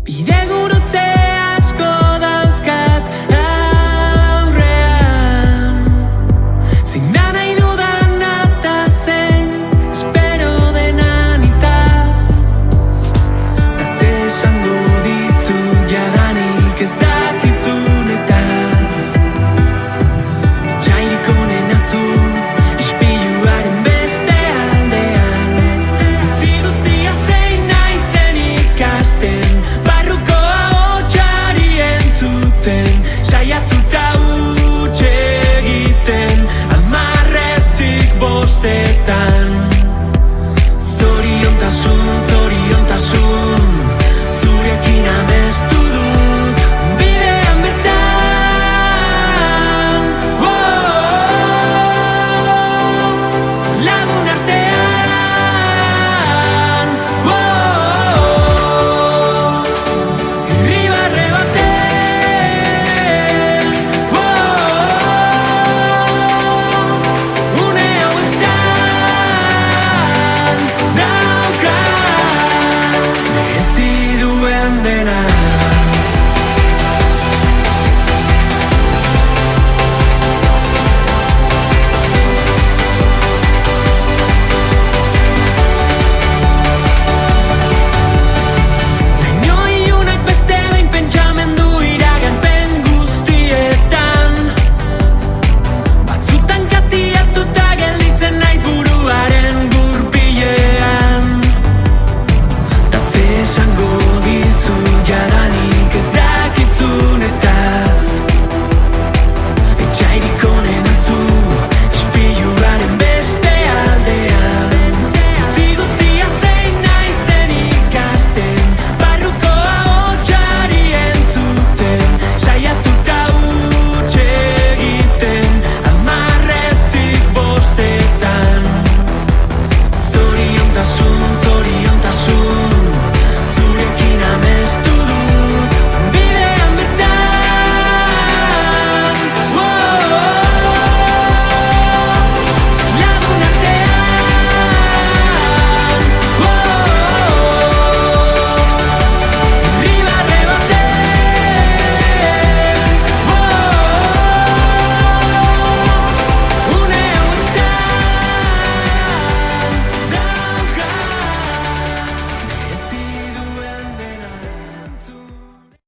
Bidegurutze asko dauzkat aurrean, zein da nahi dudan eta zein espero denan itaz. Ta ze esango dizut jadanik ez dakizunetaz. Etsairik onena zu ispiluaren beste aldean, bizi guztia zein naizen ikasten, barruko ahotsari entzuten, saiatuta huts egiten, 10-tik 5. Zoriontasun